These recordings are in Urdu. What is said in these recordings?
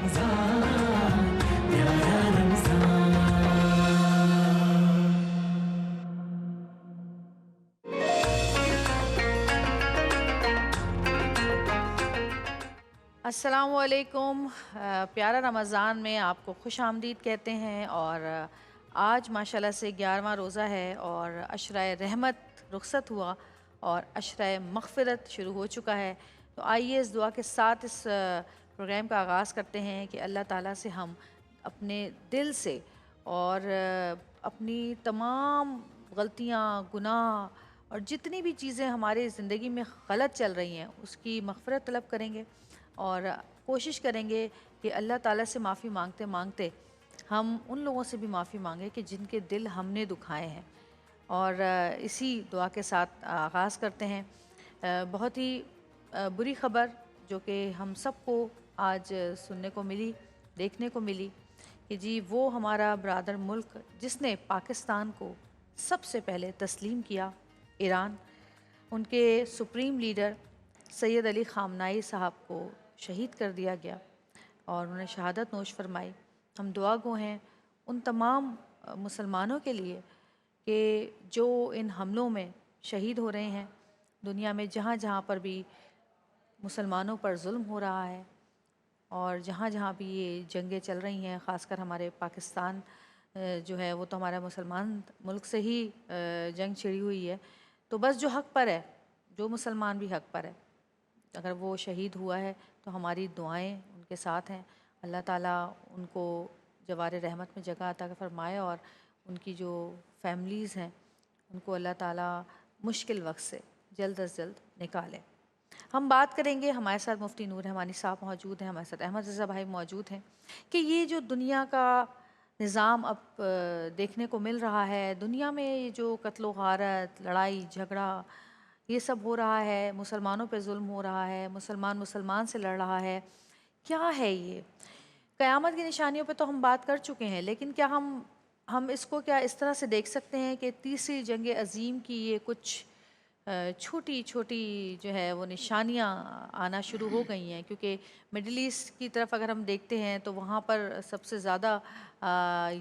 السلام علیکم۔ پیارا رمضان میں آپ کو خوش آمدید کہتے ہیں، اور آج ماشاءاللہ سے 11واں روزہ ہے اور عشرۂ رحمت رخصت ہوا اور عشرۂ مغفرت شروع ہو چکا ہے۔ تو آئیے اس دعا کے ساتھ اس پروگرام کا آغاز کرتے ہیں کہ اللہ تعالیٰ سے ہم اپنے دل سے اور اپنی تمام غلطیاں، گناہ اور جتنی بھی چیزیں ہماری زندگی میں غلط چل رہی ہیں اس کی مغفرت طلب کریں گے، اور کوشش کریں گے کہ اللہ تعالیٰ سے معافی مانگتے مانگتے ہم ان لوگوں سے بھی معافی مانگیں کہ جن کے دل ہم نے دکھائے ہیں۔ اور اسی دعا کے ساتھ آغاز کرتے ہیں۔ بہت ہی بری خبر جو کہ ہم سب کو آج سننے کو ملی، دیکھنے کو ملی، کہ جی وہ ہمارا برادر ملک جس نے پاکستان کو سب سے پہلے تسلیم کیا، ایران، ان کے سپریم لیڈر سید علی خامنائی صاحب کو شہید کر دیا گیا اور انہیں شہادت نوش فرمائی۔ ہم دعا گو ہیں ان تمام مسلمانوں کے لیے کہ جو ان حملوں میں شہید ہو رہے ہیں، دنیا میں جہاں جہاں پر بھی مسلمانوں پر ظلم ہو رہا ہے اور جہاں جہاں بھی یہ جنگیں چل رہی ہیں، خاص کر ہمارے پاکستان جو ہے وہ تو ہمارا مسلمان ملک سے ہی جنگ چھڑی ہوئی ہے، تو بس جو حق پر ہے، جو مسلمان بھی حق پر ہے، اگر وہ شہید ہوا ہے تو ہماری دعائیں ان کے ساتھ ہیں۔ اللہ تعالیٰ ان کو جوار رحمت میں جگہ عطا فرمائے اور ان کی جو فیملیز ہیں ان کو اللہ تعالیٰ مشکل وقت سے جلد از جلد نکالے۔ ہم بات کریں گے، ہمارے ساتھ مفتی نور رحمانی صاحب موجود ہیں، ہمارے ساتھ احمد رضا بھائی موجود ہیں، کہ یہ جو دنیا کا نظام اب دیکھنے کو مل رہا ہے، دنیا میں یہ جو قتل و غارت، لڑائی جھگڑا یہ سب ہو رہا ہے، مسلمانوں پہ ظلم ہو رہا ہے، مسلمان مسلمان سے لڑ رہا ہے، کیا ہے یہ؟ قیامت کی نشانیوں پہ تو ہم بات کر چکے ہیں، لیکن کیا ہم اس کو کیا اس طرح سے دیکھ سکتے ہیں کہ تیسری جنگ عظیم کی یہ کچھ چھوٹی چھوٹی جو ہے وہ نشانیاں آنا شروع ہو گئی ہیں؟ کیونکہ مڈل ایسٹ کی طرف اگر ہم دیکھتے ہیں تو وہاں پر سب سے زیادہ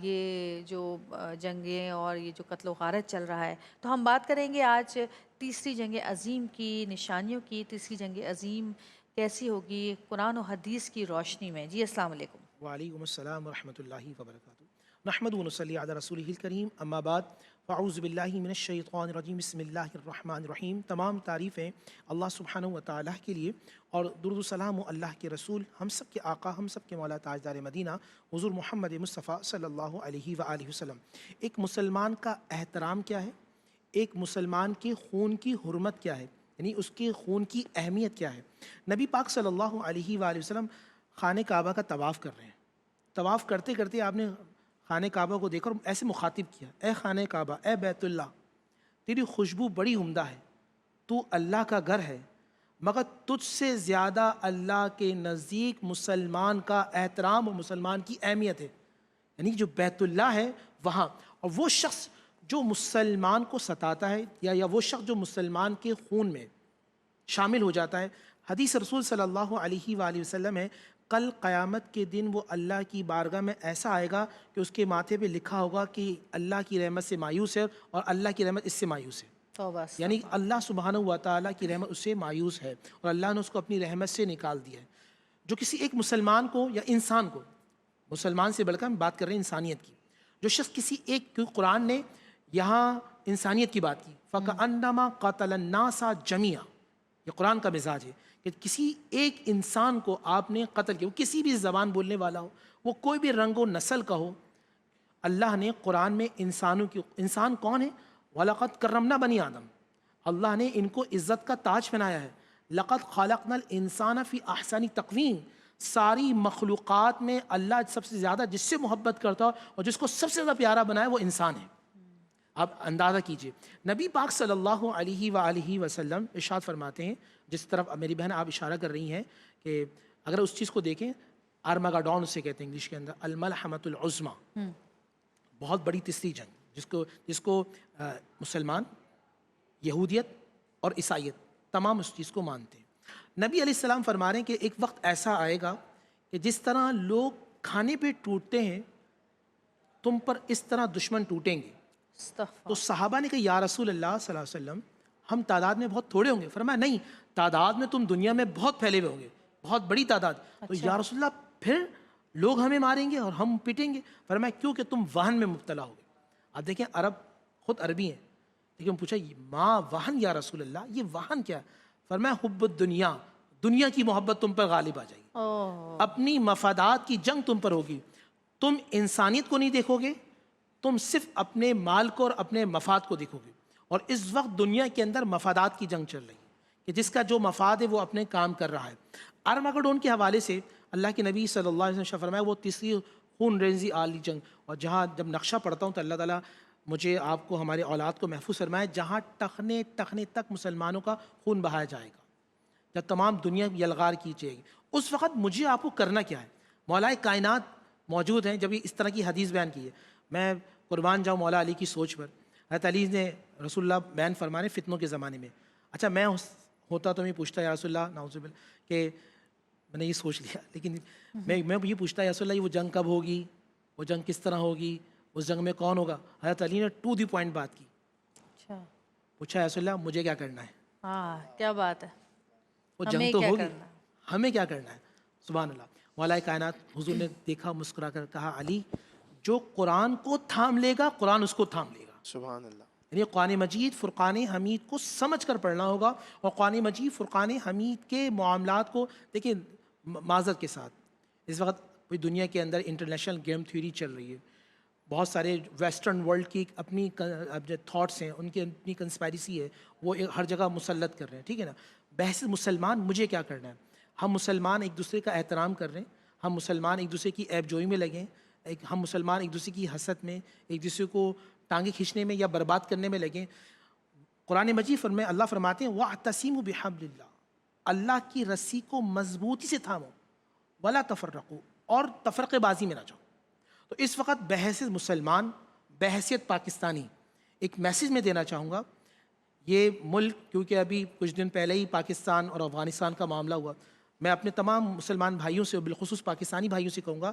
یہ جو جنگیں اور یہ جو قتل و غارت چل رہا ہے، تو ہم بات کریں گے آج تیسری جنگ عظیم کی نشانیوں کی۔ تیسری جنگ عظیم کیسی ہوگی قرآن و حدیث کی روشنی میں؟ جی السلام علیکم۔ وعلیکم السلام ورحمۃ اللہ وبرکاتہ۔ نحمد و نصلی علی رسولہ الکریم، اما بعد فاعوذ باللہ من الشیطان الرجیم، بسم اللہ الرحمن الرحیم۔ تمام تعریفیں اللہ سبحانہ و تعالیٰ کے لیے، اور درود و سلام و اللہ کے رسول، ہم سب کے آقا، ہم سب کے مولا تاجدار مدینہ حضور محمد مصطفیٰ صلی اللہ علیہ وآلہ وسلم۔ ایک مسلمان کا احترام کیا ہے؟ ایک مسلمان کے خون کی حرمت کیا ہے؟ یعنی اس کے خون کی اہمیت کیا ہے؟ نبی پاک صلی اللہ علیہ وآلہ وسلم خانہ کعبہ کا طواف کر رہے ہیں۔ طواف کرتے کرتے آپ نے خانہ کعبہ کو دیکھا اور ایسے مخاطب کیا، اے خانہ کعبہ، اے بیت اللہ، تیری خوشبو بڑی عمدہ ہے، تو اللہ کا گھر ہے، مگر تجھ سے زیادہ اللہ کے نزدیک مسلمان کا احترام اور مسلمان کی اہمیت ہے۔ یعنی جو بیت اللہ ہے وہاں، اور وہ شخص جو مسلمان کو ستاتا ہے یا وہ شخص جو مسلمان کے خون میں شامل ہو جاتا ہے، حدیث رسول صلی اللہ علیہ وآلہ وسلم ہے، کل قیامت کے دن وہ اللہ کی بارگاہ میں ایسا آئے گا کہ اس کے ماتھے پہ لکھا ہوگا کہ اللہ کی رحمت سے مایوس ہے اور اللہ کی رحمت اس سے مایوس ہے۔ توبہ یعنی استغفر۔ اللہ سبحانہ و تعالیٰ کی رحمت اس سے مایوس ہے اور اللہ نے اس کو اپنی رحمت سے نکال دیا ہے۔ جو کسی ایک مسلمان کو یا انسان کو، مسلمان سے بڑھ کر ہم بات کر رہے ہیں انسانیت کی، جو شخص کسی ایک، کیونکہ قرآن نے یہاں انسانیت کی بات کی، فَكَأَنَّمَا قَتَلَ النَّاسَ جَمِيعًا، یہ قرآن کا مزاج ہے کہ کسی ایک انسان کو آپ نے قتل کیا، وہ کسی بھی زبان بولنے والا ہو، وہ کوئی بھی رنگ و نسل کا ہو۔ اللہ نے قرآن میں انسانوں کی، انسان کون ہے؟ وَلَقَدْ كَرَّمْنَا بَنِي آدم، اللہ نے ان کو عزت کا تاج پہنایا ہے۔ لَقَدْ خَلَقْنَا الْإِنسَانَ فِي أَحْسَنِ تَقْوِيمٍ، ساری مخلوقات میں اللہ سب سے زیادہ جس سے محبت کرتا ہو اور جس کو سب سے زیادہ پیارا بنایا وہ انسان ہے۔ آپ اندازہ کیجئے، نبی پاک صلی اللہ علیہ وآلہ وسلم ارشاد فرماتے ہیں، جس طرف میری بہن آپ اشارہ کر رہی ہیں، کہ اگر اس چیز کو دیکھیں، آرماگڈون اسے کہتے ہیں انگلش کے اندر، الملحمۃ العظمیٰ، بہت بڑی تیسری جنگ، جس کو مسلمان، یہودیت اور عیسائیت تمام اس چیز کو مانتے ہیں۔ نبی علیہ السلام فرما رہے ہیں کہ ایک وقت ایسا آئے گا کہ جس طرح لوگ کھانے پہ ٹوٹتے ہیں تم پر اس طرح دشمن ٹوٹیں گے. استغفر. تو صحابہ نے کہا یا رسول اللہ صلی اللہ علیہ وسلم ہم تعداد میں بہت تھوڑے ہوں گے. فرمایا نہیں، تعداد میں تم دنیا میں بہت پھیلے ہوئے ہوں گے، بہت بڑی تعداد. تو یا رسول اللہ پھر لوگ ہمیں ماریں گے اور ہم پیٹیں گے. فرمایا کیوں کہ تم وہن میں مبتلا ہوگے. اب دیکھیں عرب خود عربی ہیں، لیکن پوچھا ماں وہن یا رسول اللہ، یہ وہن کیا؟ فرمایا حب الدنیا، دنیا کی محبت تم پر غالب آ جائے گی، اپنی مفادات کی جنگ تم پر ہوگی، تم انسانیت کو نہیں دیکھو گے، تم صرف اپنے مال کو اور اپنے مفاد کو دیکھو گے. اور اس وقت دنیا کے اندر مفادات کی جنگ چل رہی ہے کہ جس کا جو مفاد ہے وہ اپنے کام کر رہا ہے. ارمگڈون کے حوالے سے اللہ کے نبی صلی اللہ علیہ وسلم نے فرمایا وہ تیسری خون ریزی عالی جنگ. اور جہاں جب نقشہ پڑھتا ہوں تو اللہ تعالیٰ مجھے آپ کو ہمارے اولاد کو محفوظ فرمائے، جہاں ٹخنے ٹخنے تک مسلمانوں کا خون بہایا جائے گا، جب تمام دنیا یلغار کی جائے گی، اس وقت مجھے آپ کو کرنا کیا ہے؟ مولا کائنات موجود ہیں. جب یہ اس طرح کی حدیث بیان کی ہے، میں قربان جاؤں مولا علی کی سوچ پر. حضرت علی نے رسول اللہ بیان فرمانے فتنوں کے زمانے میں. اچھا میں ہوتا تو میں پوچھتا یا رسول اللہ نعوذ باللہ کہ میں نے یہ سوچ لیا، لیکن میں یہ پوچھتا یا رسول اللہ وہ جنگ کب ہوگی، وہ جنگ کس طرح ہوگی، اس جنگ میں کون ہوگا؟ حضرت علی نے ٹو دی پوائنٹ بات کی. اچھا پوچھا یا رسول اللہ مجھے کیا کرنا ہے؟ ہاں کیا بات ہے، وہ جنگ تو ہوگی، ہمیں کیا کرنا ہے؟ سبحان اللہ. مولا کائنات حضور نے دیکھا، مسکرا کر کہا علی جو قرآن کو تھام لے گا قرآن اس کو تھام لے گا. سبحان اللہ. یعنی قرآن مجید فرقان حمید کو سمجھ کر پڑھنا ہوگا. اور قرآن مجید فرقان حمید کے معاملات کو دیکھیں معذرت کے ساتھ، اس وقت پوری دنیا کے اندر انٹرنیشنل گیم تھیوری چل رہی ہے، بہت سارے ویسٹرن ورلڈ کی اپنی جو تھاٹس ہیں، ان کی اپنی کنسپائریسی ہے، وہ ہر جگہ مسلط کر رہے ہیں. ٹھیک ہے نا. بحث مسلمان مجھے کیا کرنا ہے؟ ہم مسلمان ایک دوسرے کا احترام کر رہے ہیں، ہم مسلمان ایک دوسرے کی عیب جوئی میں لگیں، ہم مسلمان ایک دوسرے کی حسد میں، ایک دوسرے کو ٹانگیں کھینچنے میں یا برباد کرنے میں لگیں. قرآن مجید میں اللہ فرماتے ہیں وَاعْتَصِمُوا بِحَبْلِ اللَّهِ، اللہ کی رسی کو مضبوطی سے تھامو، وَلَا تَفَرَّقُوا، اور تفرقے بازی میں نہ جاؤ. تو اس وقت بحیثیت مسلمان، بحیثیت پاکستانی ایک میسیج میں دینا چاہوں گا. یہ ملک کیونکہ ابھی کچھ دن پہلے ہی پاکستان اور افغانستان کا معاملہ ہوا، میں اپنے تمام مسلمان بھائیوں سے بالخصوص پاکستانی بھائیوں سے کہوں گا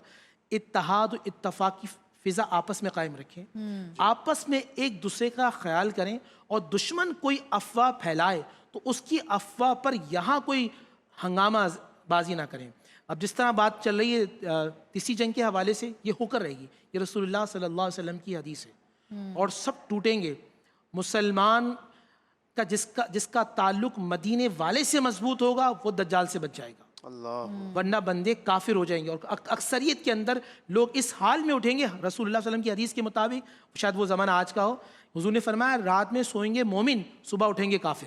اتحاد و اتفاق کی فضا آپس میں قائم رکھیں، آپس میں ایک دوسرے کا خیال کریں، اور دشمن کوئی افواہ پھیلائے تو اس کی افواہ پر یہاں کوئی ہنگامہ بازی نہ کریں. اب جس طرح بات چل رہی ہے تیسری جنگ کے حوالے سے، یہ ہو کر رہے گی، یہ رسول اللہ صلی اللہ علیہ وسلم کی حدیث ہے، اور سب ٹوٹیں گے. مسلمان کا جس کا تعلق مدینے والے سے مضبوط ہوگا وہ دجال سے بچ جائے گا، ورنہ بندے کافر ہو جائیں گے. اور اکثریت کے اندر لوگ اس حال میں اٹھیں گے، رسول اللہ صلی اللہ علیہ وسلم کی حدیث کے مطابق شاید وہ زمانہ آج کا ہو، حضور نے فرمایا رات میں سوئیں گے مومن، صبح اٹھیں گے کافر.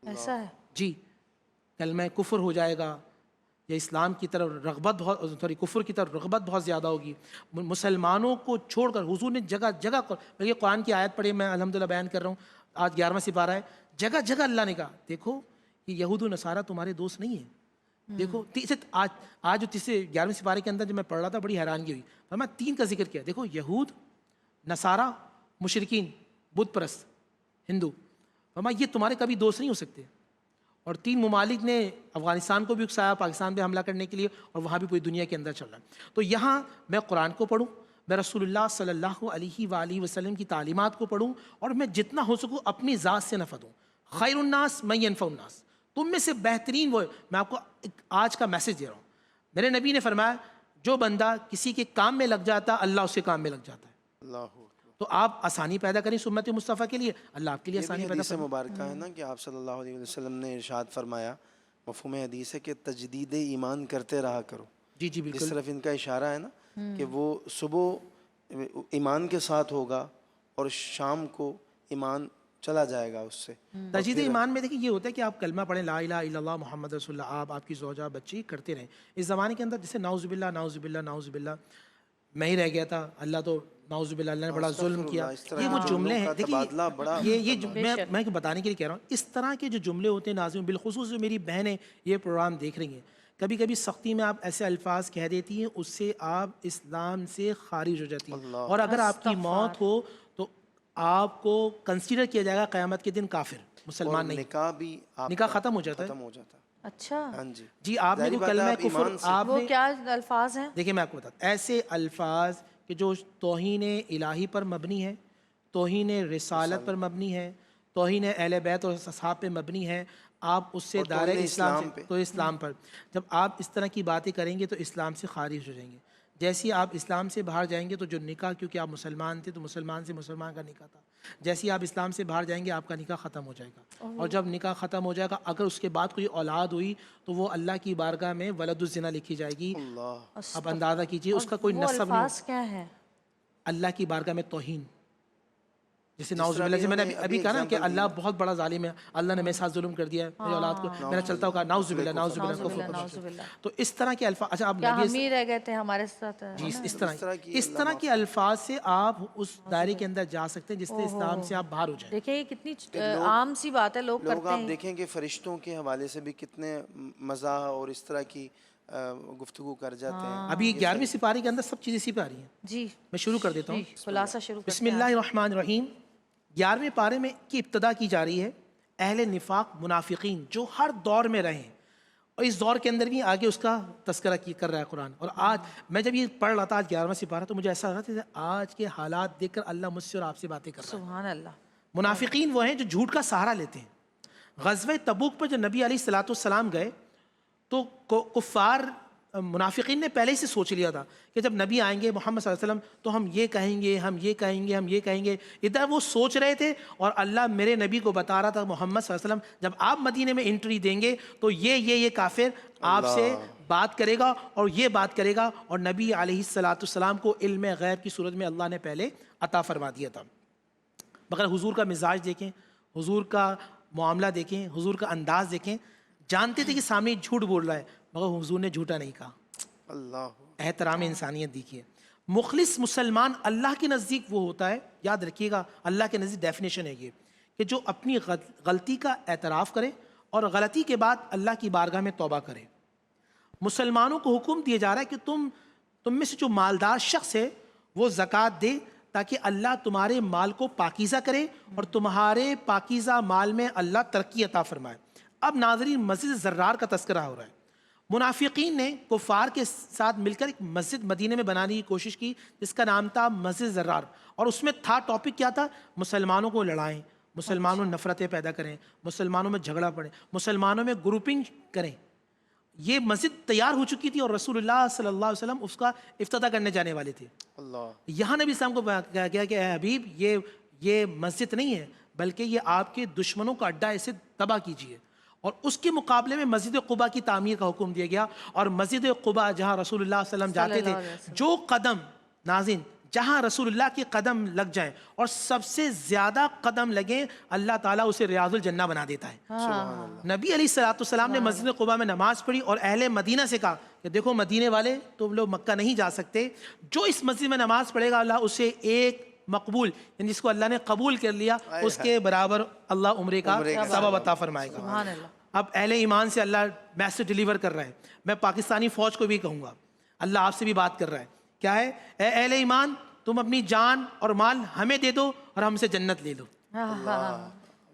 ایسا ہے جی، کلمہ کفر ہو جائے گا، یا اسلام کی طرف رغبت کفر کی طرف رغبت بہت زیادہ ہوگی. مسلمانوں کو چھوڑ کر حضور نے جگہ جگہ، بلکہ قرآن کی آیت پڑھی میں الحمدللہ بیان کر رہا ہوں، آج 11واں سپارہ ہے، جگہ جگہ اللہ نے کہا دیکھو یہ یہود و نصارہ تمہارے دوست نہیں ہیں. دیکھو آج جو تیسرے 11ویں سپارے کے اندر جو میں پڑھ رہا تھا بڑی حیرانگی ہوئی، فرمایا 3 کا ذکر کیا. دیکھو یہود، نصارہ، مشرکین، بت پرست، ہندو، فرمایا یہ تمہارے کبھی دوست نہیں ہو سکتے. اور 3 ممالک نے افغانستان کو بھی اکسایا پاکستان پہ حملہ کرنے کے لیے، اور وہاں بھی پوری دنیا کے اندر چل رہا ہے. تو یہاں میں قرآن کو پڑھوں، میں رسول اللہ صلی اللہ علیہ وآلہ وسلم کی تعلیمات کو پڑھوں، اور میں جتنا ہو سکوں اپنی ذات سے نفع دوں. خیر الناس من ینفع الناس، تم میں سے بہترین وہ. میں آپ کو آج کا میسج دے رہا ہوں. میرے نبی نے فرمایا جو بندہ کسی کے کام میں لگ جاتا اللہ اس کے کام میں لگ جاتا ہے. اللہ تو آپ آسانی پیدا کریں سنت مصطفیٰ کے لیے، اللہ آپ کے لیے آسانی پیدا حدیث مبارکہ ہے نا کہ آپ صلی اللہ علیہ وسلم نے ارشاد فرمایا، مفہوم حدیث ہے کہ تجدید ایمان کرتے رہا کرو. جی جی بالکل. جس طرف ان کا اشارہ ہے نا کہ وہ صبح ایمان کے ساتھ ہوگا اور شام کو ایمان چلا جائے گا اس سے. تجدید ایمان میں دیکھیں یہ ہوتا ہے کہ آپ کلمہ پڑھیں لا الہ الا اللہ محمد رسول اللہ، آپ کی زوجہ بچی کرتے رہیں. اس زمانے کے اندر جیسے نعوذ باللہ نعوذ باللہ نعوذ باللہ میں ہی رہ گیا تھا، اللہ تو نعوذ باللہ اللہ نے بڑا ظلم کیا. یہ وہ جملے ہیں دیکھیے، یہ میں بتانے کے لیے کہہ رہا ہوں، اس طرح کے جو جملے ہوتے ہیں ناظرین، بالخصوص جو میری بہنیں یہ پروگرام دیکھ رہی ہیں، کبھی کبھی سختی میں آپ ایسے الفاظ کہہ دیتی ہیں اس سے آپ اسلام سے خارج ہو جاتی ہیں، اور اگر آپ کی موت ہو تو آپ کو کنسیڈر کیا جائے گا قیامت کے دن کافر، مسلمان نہیں. نکاح بھی نکاح ختم ہو جاتا ہے. اچھا ہاں جی جی آپ نے ظاہری کوئی بات ہے، کلمہ آپ کفر ایمان سے آپ وہ نے، کیا الفاظ ہیں؟ دیکھیں میں آپ کو بتاتا، ایسے الفاظ کہ جو توہین الہی پر مبنی ہے، توہین رسالت پر مبنی ہے، توہین اہل بیت اور اصحاب پہ مبنی ہے، آپ اس سے اور دائرہ توہین اسلام سے، اسلام پہ، تو اسلام پر جب آپ اس طرح کی باتیں کریں گے تو اسلام سے خارج ہو جائیں گے۔ جیسے ہی آپ اسلام سے باہر جائیں گے تو جو نکاح، کیونکہ آپ مسلمان تھے تو مسلمان سے مسلمان کا نکاح تھا، جیسے ہی آپ اسلام سے باہر جائیں گے آپ کا نکاح ختم ہو جائے گا، اور جب نکاح ختم ہو جائے گا اگر اس کے بعد کوئی اولاد ہوئی تو وہ اللہ کی بارگاہ میں ولد الزنا لکھی جائے گی۔ اللہ اب اندازہ کیجئے اور اس کا کوئی وہ نسب نہیں، الفاظ کیا ہیں؟ اللہ کی بارگاہ میں توہین، جیسے جس نعوذ طرح باللہ، ابھی جیسے ہم میں نے نے ابھی کہا نا کہ ایگزامپل دی، اللہ بہت بڑا ظالم ہے، اللہ نے میرے ساتھ ظلم کر دیا ہے، میری اولاد کو میں نے چلتا ہوگا نعوذ باللہ نعوذ باللہ نعوذ باللہ، کفر نعوذ باللہ۔ تو اس طرح کے الفاظ، اچھا آپ کیا نبی، ہم ہی رہ گئے تھے ہمارے ساتھ، ہے جی نا؟ کی اس اللہ طرح معاف کے الفاظ سے آپ اس دائرے کے اندر جا سکتے ہیں جس سے اسلام سے آپ باہر ہو جائیں۔ دیکھیں یہ کتنی لوگ عام سی بات ہے، لوگ لوگ کرتے آپ ہیں۔ دیکھیں کہ فرشتوں کے حوالے سے بھی کتنے مزاح اور اس طرح کی گفتگو کر جاتے ہیں، ابھی یہ 11ویں صحیح سپارے کے اندر سب چیزیں اسی پہ آ رہی ہیں، جی میں شروع کر دیتا ہوں۔ جی، خلاصہ شروع کرتے بسم ہیں اللہ آج۔ الرحمن الرحیم، 11ویں پارے میں کی ابتدا کی جا رہی ہے اہل نفاق منافقین جو ہر دور میں رہے ہیں، اور اس دور کے اندر بھی آگے اس کا تذکرہ کر رہا ہے قرآن۔ اور آج میں جب یہ پڑھ رہا تھا آج 11واں سپارہ تو مجھے ایسا لگ رہا تھا آج کے حالات دیکھ کر اللہ مجھ سے اور آپ سے باتیں کر رہا ہے۔ سبحان اللہ۔ منافقین وہ ہیں جو جھوٹ کا سہارا لیتے ہیں۔ غزوہ تبوک پر جو نبی علیہ الصلوۃ والسلام گئے تو کفار منافقین نے پہلے ہی سے سوچ لیا تھا کہ جب نبی آئیں گے محمد صلی اللہ علیہ وسلم تو ہم یہ کہیں گے، ہم یہ کہیں گے، ہم یہ کہیں گے۔ ادھر وہ سوچ رہے تھے اور اللہ میرے نبی کو بتا رہا تھا محمد صلی اللہ علیہ وسلم جب آپ مدینے میں انٹری دیں گے تو یہ کافر آپ سے بات کرے گا اور یہ بات کرے گا، اور نبی علیہ الصلوۃ والسلام کو علم غیب کی صورت میں اللہ نے پہلے عطا فرما دیا تھا۔ مگر حضور کا مزاج دیکھیں، حضور کا معاملہ دیکھیں، حضور کا انداز دیکھیں، جانتے تھے کہ سامنے جھوٹ بول رہا ہے مگر حضور نے جھوٹا نہیں کہا۔ اللہ احترام انسانیت دیکھیے۔ مخلص مسلمان اللہ کے نزدیک وہ ہوتا ہے، یاد رکھیے گا اللہ کے نزدیک ڈیفینیشن ہے یہ، کہ جو اپنی غلطی کا اعتراف کرے اور غلطی کے بعد اللہ کی بارگاہ میں توبہ کرے۔ مسلمانوں کو حکم دیا جا رہا ہے کہ تم میں سے جو مالدار شخص ہے وہ زکوٰۃ دے تاکہ اللہ تمہارے مال کو پاکیزہ کرے اور تمہارے پاکیزہ مال میں اللہ ترقی عطا فرمائے۔ اب ناظرین مسجد زرار کا تذکرہ ہو رہا ہے۔ منافقین نے کفار کے ساتھ مل کر ایک مسجد مدینے میں بنانے کی کوشش کی جس کا نام تھا مسجد زرار، اور اس میں تھا ٹاپک کیا تھا؟ مسلمانوں کو لڑائیں، مسلمانوں میں نفرتیں پیدا کریں، مسلمانوں میں جھگڑا پڑے، مسلمانوں میں گروپنگ کریں۔ یہ مسجد تیار ہو چکی تھی اور رسول اللہ صلی اللہ علیہ وسلم اس کا افتتاح کرنے جانے والے تھے۔ اللہ یہاں نبی اسلام کو کہا گیا کہ اے حبیب یہ مسجد نہیں ہے بلکہ یہ آپ کے دشمنوں کا اڈا ہے، اسے تباہ کیجیے۔ اور اس کے مقابلے میں مسجد قباء کی تعمیر کا حکم دیا گیا، اور مسجد قباء جہاں رسول اللہ صلی اللہ علیہ وسلم جاتے تھے، جو قدم ناظرین جہاں رسول اللہ کے قدم لگ جائیں اور سب سے زیادہ قدم لگیں اللہ تعالیٰ اسے ریاض الجنہ بنا دیتا ہے۔ نبی علیہ الصلوۃ والسلام نے مسجد قباء میں نماز پڑھی اور اہل مدینہ سے کہا کہ دیکھو مدینے والے تم لوگ مکہ نہیں جا سکتے، جو اس مسجد میں نماز پڑھے گا اللہ اسے ایک مقبول، یعنی جس کو اللہ نے قبول کر لیا اس کے برابر اللہ عمرے کا ثواب عطا فرمائے گا۔ سبحان اللہ۔ اب اہل ایمان سے اللہ میسج ڈیلیور کر رہا ہے۔ میں پاکستانی فوج کو بھی کہوں گا، اللہ آپ سے بھی بات کر رہا ہے، کیا ہے؟ اے اہل ایمان تم اپنی جان اور مال ہمیں دے دو اور ہم سے جنت لے لو۔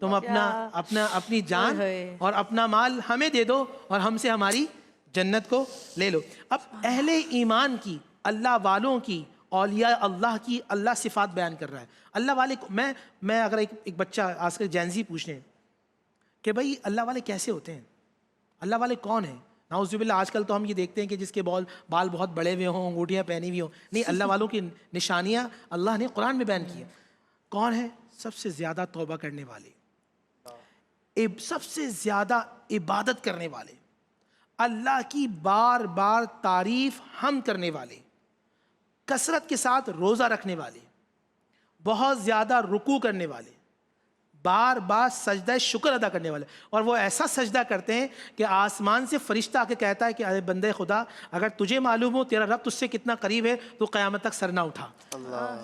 تم اپنی جان اور اپنا مال ہمیں دے دو اور ہم سے ہماری جنت کو لے لو۔ اب اہل ایمان کی، اللہ والوں کی، اولیاء اللہ کی اللہ صفات بیان کر رہا ہے۔ اللہ والے کو میں اگر ایک بچہ آج کل جینزی پوچھنے کہ بھائی اللہ والے کیسے ہوتے ہیں، اللہ والے کون ہیں؟ نعوذ باللہ آج کل تو ہم یہ دیکھتے ہیں کہ جس کے بال بہت بڑے ہوئے ہوں، انگوٹھیاں پہنی ہوئی ہوں، نہیں، اللہ والوں کی نشانیاں اللہ نے قرآن میں بیان کی ہیں۔ کون ہے؟ سب سے زیادہ توبہ کرنے والے، سب سے زیادہ عبادت کرنے والے، اللہ کی بار بار تعریف ہم کرنے والے، کثرت کے ساتھ روزہ رکھنے والے، بہت زیادہ رکوع کرنے والے، بار بار سجدہ شکر ادا کرنے والے، اور وہ ایسا سجدہ کرتے ہیں کہ آسمان سے فرشتہ آ کے کہتا ہے کہ اے بندے خدا اگر تجھے معلوم ہو تیرا رب تجھ سے کتنا قریب ہے تو قیامت تک سر نہ اٹھا۔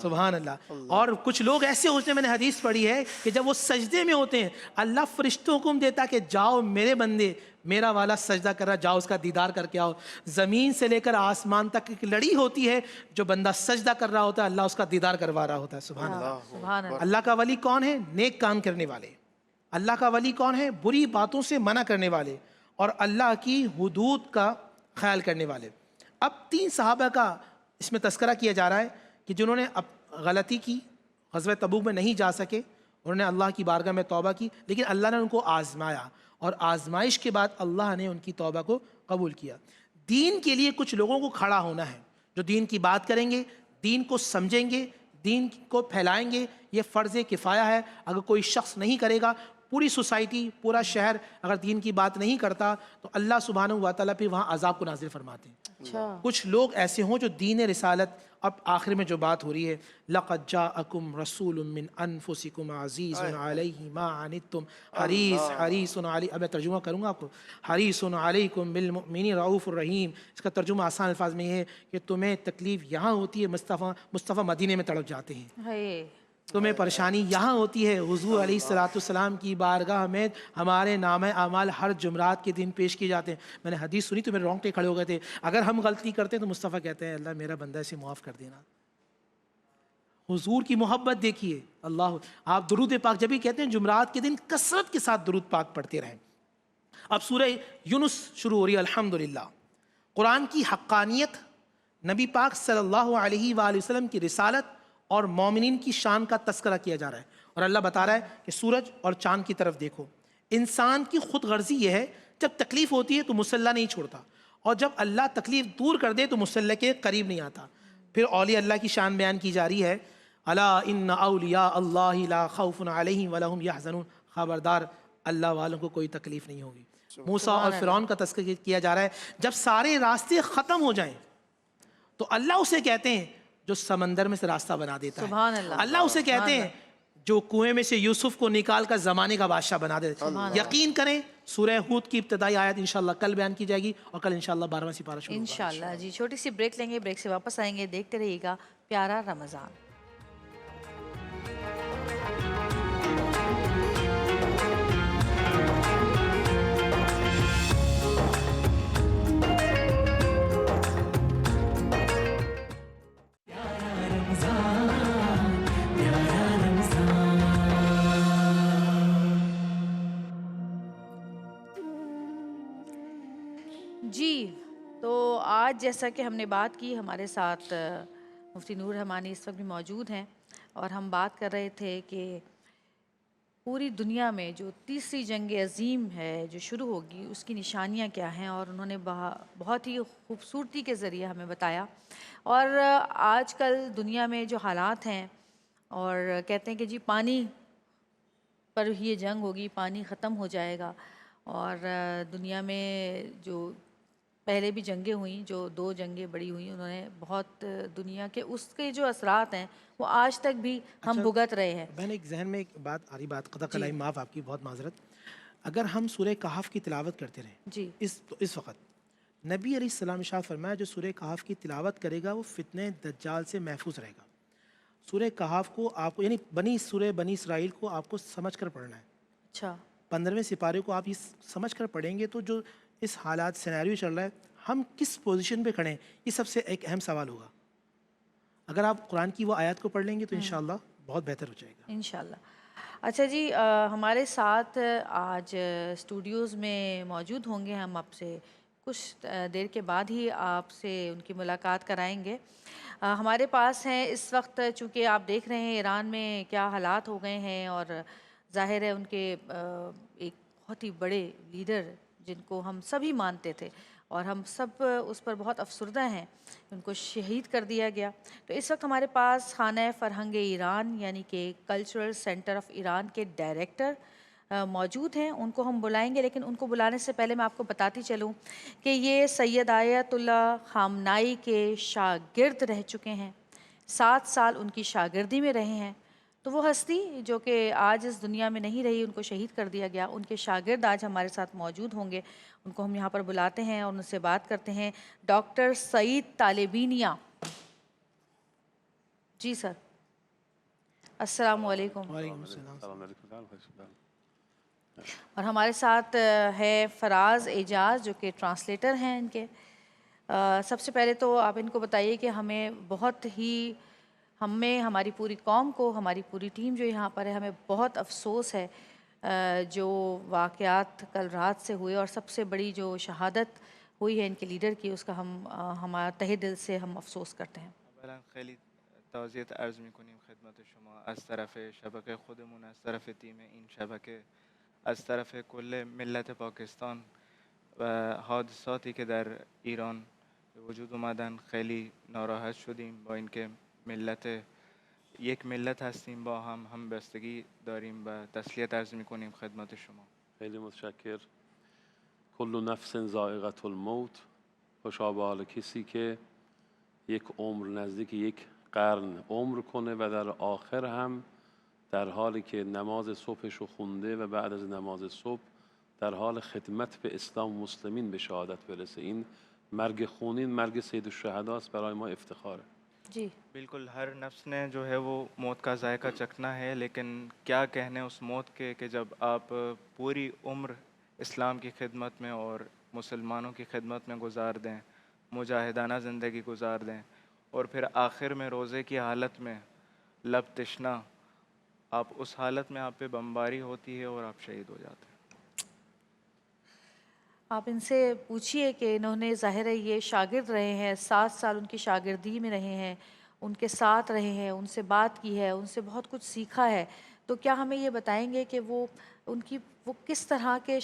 سبحان اللہ۔ اور کچھ لوگ ایسے ہوتے ہیں، میں نے حدیث پڑھی ہے کہ جب وہ سجدے میں ہوتے ہیں اللہ فرشتوں کو حکم دیتا کہ جاؤ میرے بندے، میرا والا سجدہ کر رہا، جاؤ اس کا دیدار کر کے آؤ۔ زمین سے لے کر آسمان تک ایک لڑی ہوتی ہے، جو بندہ سجدہ کر رہا ہوتا ہے اللہ اس کا دیدار کروا رہا ہوتا ہے۔ سبحان اللہ۔ سبحان اللہ۔ اللہ کا ولی کون ہے؟ نیک کام کرنے والے۔ اللہ کا ولی کون ہے؟ بری باتوں سے منع کرنے والے، اور اللہ کی حدود کا خیال کرنے والے۔ اب 3 صحابہ کا اس میں تذکرہ کیا جا رہا ہے کہ جنہوں نے غلطی کی، غزوہ تبوک میں نہیں جا سکے، انہوں نے اللہ کی بارگاہ میں توبہ کی، لیکن اللہ نے ان کو آزمایا، اور آزمائش کے بعد اللہ نے ان کی توبہ کو قبول کیا۔ دین کے لیے کچھ لوگوں کو کھڑا ہونا ہے، جو دین کی بات کریں گے، دین کو سمجھیں گے، دین کو پھیلائیں گے۔ یہ فرض کفایہ ہے۔ اگر کوئی شخص نہیں کرے گا، پوری سوسائٹی، پورا شہر اگر دین کی بات نہیں کرتا، تو اللہ سبحانہ و تعالیٰ پھر وہاں عذاب کو نازل فرماتے ہیں۔ اچھا، کچھ لوگ ایسے ہوں جو دین رسالت، اب آخر میں جو بات ہو رہی ہے، لَقَدْ جَاءَكُمْ رَسُولٌ مِّنْ أَنفُسِكُمْ عَزِيزٌ عَلَيْهِ مَا عَنِتُّمْ حَرِيصٌ عَلَيْكُمْ، اب میں ترجمہ کروں گا آپ کو، حَرِيصٌ عَلَيْكُمْ بِالْمُؤْمِنِينَ رَءُوفٌ رَحِيمٌ۔ اس کا ترجمہ آسان الفاظ میں یہ ہے کہ تمہیں تکلیف یہاں ہوتی ہے، مصطفیٰ مدینے میں تڑپ جاتے ہیں، ہے تمہیں پریشانی یہاں ہوتی ہے، حضور علیہ السلام کی بارگاہ میں ہمارے نام اعمال ہر جمعرات کے دن پیش کیے جاتے ہیں۔ میں نے حدیث سنی تو میرے رونگٹے کھڑے ہو گئے تھے۔ اگر ہم غلطی کرتے ہیں تو مصطفیٰ کہتے ہیں اللہ میرا بندہ اسے معاف کر دینا۔ حضور کی محبت دیکھیے، اللہ، آپ درود پاک جب بھی کہتے ہیں جمعرات کے دن کثرت کے ساتھ درود پاک پڑھتے رہیں۔ اب سورہ یونس شروع ہو رہی ہے، الحمدللہ۔ قرآن کی حقانیت، نبی پاک صلی اللہ علیہ وآلہ وسلم کی رسالت اور مومنین کی شان کا تذکرہ کیا جا رہا ہے، اور اللہ بتا رہا ہے کہ سورج اور چاند کی طرف دیکھو۔ انسان کی خود غرضی یہ ہے، جب تکلیف ہوتی ہے تو مصلی نہیں چھوڑتا، اور جب اللہ تکلیف دور کر دے تو مصلی کے قریب نہیں آتا۔ پھر اولیاء اللہ کی شان بیان کی جا رہی ہے، الا ان اولیاء اللہ لا خوف علیہم ولا هم یحزنون، خبردار اللہ والوں کو کوئی تکلیف نہیں ہوگی۔ موسیٰ اور فرعون کا تذکرہ کیا جا رہا ہے، جب سارے راستے ختم ہو جائیں تو اللہ اسے کہتے ہیں جو سمندر میں سے راستہ بنا دیتا ہے۔ سبحان اللہ، اللہ اسے کہتے ہیں جو کنویں میں سے یوسف کو نکال کر زمانے کا بادشاہ بنا دے۔ یقین کریں، سورہ ہود کی ابتدائی آیت انشاءاللہ کل بیان کی جائے گی، اور کل انشاءاللہ 12واں سپارہ شروع ہوگا۔ انشاءاللہ۔ جی چھوٹی سی بریک لیں گے، بریک سے واپس آئیں گے، دیکھتے رہیے گا پیارا رمضان۔ جی تو آج جیسا کہ ہم نے بات کی، ہمارے ساتھ مفتی نور رحمانی اس وقت بھی موجود ہیں، اور ہم بات کر رہے تھے کہ پوری دنیا میں جو تیسری جنگ عظیم ہے جو شروع ہوگی، اس کی نشانیاں کیا ہیں، اور انہوں نے بہت ہی خوبصورتی کے ذریعے ہمیں بتایا۔ اور آج کل دنیا میں جو حالات ہیں، اور کہتے ہیں کہ جی پانی پر یہ جنگ ہوگی، پانی ختم ہو جائے گا، اور دنیا میں جو پہلے بھی جنگیں ہوئیں، جو 2 جنگیں بڑی ہوئیں، انہوں نے بہت دنیا کے اس کے جو اثرات ہیں وہ آج تک بھی ہم بھگت رہے ہیں۔ میں نے ایک ذہن میں ایک بات آ رہی، بات قطع کلائی، معاف، آپ کی بہت معذرت۔ اگر ہم سورہ کہف کی تلاوت کرتے رہیں جی اس وقت، نبی علیہ السلام ارشاد فرمایا جو سورہ کہف کی تلاوت کرے گا وہ فتنہ دجال سے محفوظ رہے گا۔ سورہ کہف کو آپ کو، یعنی سورہ بنی اسرائیل کو آپ کو سمجھ کر پڑھنا ہے۔ اچھا، 15ویں سپارے کو آپ یہ سمجھ کر پڑھیں گے تو جو اس حالات سینیریو چل رہا ہے، ہم کس پوزیشن پہ کھڑے ہیں، یہ سب سے ایک اہم سوال ہوگا۔ اگر آپ قرآن کی وہ آیات کو پڑھ لیں گے تو انشاءاللہ بہت بہتر ہو جائے گا انشاءاللہ۔ اچھا جی، ہمارے ساتھ آج اسٹوڈیوز میں موجود ہوں گے، ہم آپ سے کچھ دیر کے بعد ہی آپ سے ان کی ملاقات کرائیں گے۔ ہمارے پاس ہیں اس وقت، چونکہ آپ دیکھ رہے ہیں ایران میں کیا حالات ہو گئے ہیں، اور ظاہر ہے ان کے ایک بہت ہی بڑے لیڈر جن کو ہم سبھی مانتے تھے اور ہم سب اس پر بہت افسردہ ہیں، ان کو شہید کر دیا گیا۔ تو اس وقت ہمارے پاس خانہ فرہنگ ایران یعنی کہ کلچرل سینٹر آف ایران کے ڈائریکٹر موجود ہیں، ان کو ہم بلائیں گے، لیکن ان کو بلانے سے پہلے میں آپ کو بتاتی چلوں کہ یہ سید آیت اللہ خامنائی کے شاگرد رہ چکے ہیں، 7 سال ان کی شاگردی میں رہے ہیں۔ تو وہ ہستی جو کہ آج اس دنیا میں نہیں رہی، ان کو شہید کر دیا گیا، ان کے شاگرد آج ہمارے ساتھ موجود ہوں گے، ان کو ہم یہاں پر بلاتے ہیں اور ان سے بات کرتے ہیں۔ ڈاکٹر سعید طالبینیا، جی سر، السلام علیکم۔ وعلیکم السلام۔ اور ہمارے ساتھ ہے فراز اعجاز جو کہ ٹرانسلیٹر ہیں ان کے۔ سب سے پہلے تو آپ ان کو بتائیے کہ ہمیں بہت ہی، ہمیں، ہماری پوری قوم کو، ہماری پوری ٹیم جو یہاں پر ہے، ہمیں بہت افسوس ہے جو واقعات کل رات سے ہوئے اور سب سے بڑی جو شہادت ہوئی ہے ان کے لیڈر کی، اس کا ہمارا تہہ دل سے ہم افسوس کرتے ہیں. اولا خیلی تعزیت عرض میکنیم خدمت شما از طرف شبکه خودمون، از طرف تیم این شبکه، از طرف کل ملت پاکستان و حادثاتی که در ایران به وجود اومدن. خیلی ناراحت شدیم با اینکه یک ملت هستیم، با هم همبستگی داریم و تسلیت عرض میکنیم خدمت شما. خیلی متشکر. کل نفس ذائقة الموت. خوشا به حال کسی که یک عمر نزدیک یک قرن عمر کنه و در آخر هم در حالی که نماز صبحش رو خونده و بعد از نماز صبح در حال خدمت به اسلام و مسلمین به شهادت برسه. این مرگ خونین، مرگ سید الشهدا است، برای ما افتخاره. جی بالکل ہر نفس نے جو ہے وہ موت کا ذائقہ چکھنا ہے، لیکن کیا کہنے اس موت کے کہ جب آپ پوری عمر اسلام کی خدمت میں اور مسلمانوں کی خدمت میں گزار دیں، مجاہدانہ زندگی گزار دیں، اور پھر آخر میں روزے کی حالت میں لب تشنا، آپ اس حالت میں آپ پہ بمباری ہوتی ہے اور آپ شہید ہو جاتے ہیں. آپ ان سے پوچھیے کہ انہوں نے ظاہر ہے یہ شاگرد رہے ہیں، 7 سال ان کی شاگردی میں رہے ہیں، ان کے ساتھ رہے ہیں، ان سے بات کی ہے، ان سے بہت کچھ سیکھا ہے. تو کیا ہمیں یہ بتائیں گے کہ وہ کس طرح کے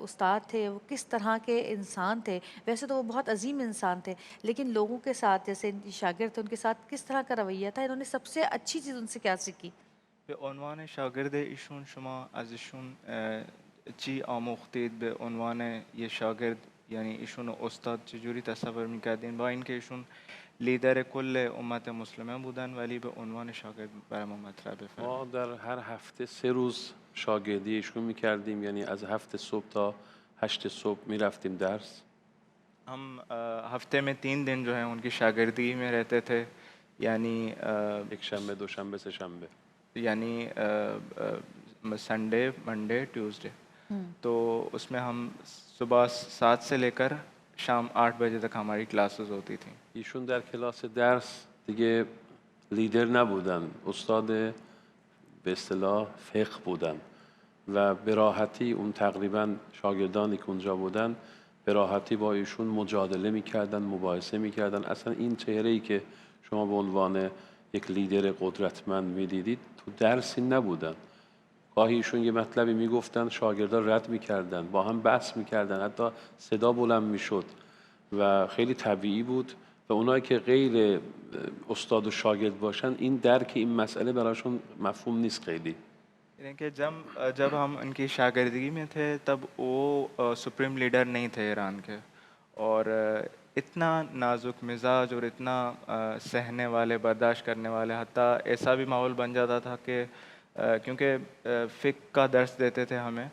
استاد تھے، وہ کس طرح کے انسان تھے؟ ویسے تو وہ بہت عظیم انسان تھے، لیکن لوگوں کے ساتھ، جیسے ان کی شاگرد تھے، ان کے ساتھ کس طرح کا رویہ تھا؟ انہوں نے سب سے اچھی چیز ان سے کیا سیکھی؟ به عنوان شاگرد ایشون شما از ایشون چی آموختید؟ به عنوان یه شاگرد یعنی ایشون استاد چجوری تصور میکردین؟ با اینکه ایشون لیدر کل امت مسلمه بودن، ولی به عنوان شاگرد برای ما مطرح بفرمایید. ما در هر هفته 3 روز شاگردی ایشون میکردیم، یعنی از 7 صبح تا 8 صبح میرفتیم درس. ہم ہفتے میں 3 دن جو ہیں ان کی شاگردگی میں رہتے تھے، یعنی یک شنبه، دوشنبه، سه شنبه. یعنی سنڈے، منڈے، ٹیوزڈے. تو اس میں ہم صبح 7 سے لے کر شام 8 بجے تک ہماری کلاسز ہوتی تھیں. ایشون در کلاس درس دیگه لیدر نبودن، استاد به اصطلاح فقه بودن و به راحتی اون تقریبا شاگردانی که اونجا بودن به راحتی با ایشون مجادله میکردن، مباحثه میکردن. اصلا این چهره‌ای که شما به عنوان یک لیدر قدرتمند میدیدید تو درسی نبودن. گاهی ایشون یه مطلبی میگفتن، شاگردا رد میکردن، با هم بحث میکردن، حتی صدا بلند میشد و خیلی طبیعی بود. و اونایی که غیر استاد و شاگرد باشن این درک این مسئله براشون مفهوم نیست خیلی. یعنی کہ جب ہم ان کی شاگردگی میں تھے تب وہ سپریم لیڈر نہیں تھے ایران کے، اور اتنا نازک مزاج اور اتنا سہنے والے، برداشت کرنے والے، حتیٰ ایسا بھی ماحول بن جاتا تھا کہ کیونکہ فقہ کا درس دیتے تھے ہمیں،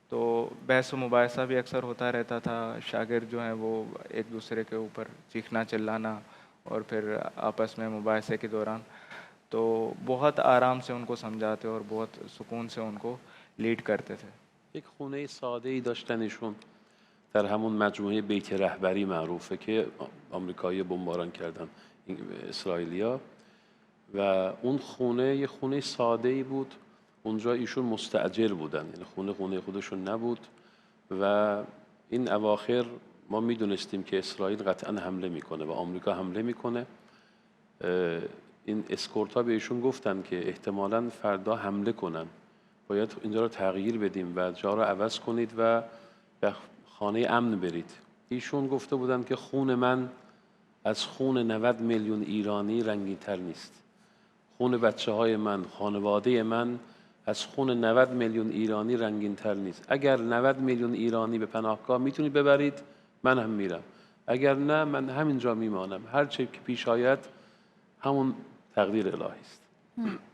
تو بحث و مباحثہ بھی اکثر ہوتا رہتا تھا. شاگرد جو ہیں وہ ایک دوسرے کے اوپر چیخنا چلانا، اور پھر آپس میں مباحثے کے دوران تو بہت آرام سے ان کو سمجھاتے اور بہت سکون سے ان کو لیڈ کرتے تھے. یک خونه ساده ای داشتن ایشون در همون مجموعه بیت رهبری معروفه که آمریکایی بمباران کردن اسرائیلیا، و اون خونه یه خونه ساده ای بود. اونجا ایشون مستاجر بودن، یعنی خونه خودشون نبود. و این اواخر ما میدونستیم که اسرائیل قطعا حمله میکنه و آمریکا حمله میکنه. این اسکورت ها به ایشون گفتن که احتمالاً فردا حمله کنن، باید اینجا رو تغییر بدیم و جا رو عوض کنید و به خانه امن برید. ایشون گفته بودن که خون من از خون 90 میلیون ایرانی رنگین‌تر نیست. خون بچه های من، خانواده من از خون 90 میلیون ایرانی رنگین‌تر نیست. اگر 90 میلیون ایرانی به پناهگاه میتونید ببرید، من هم میرم. اگر نه، من همینجا میمانم. هر چه که پیش آید همون تقدیر الهی است.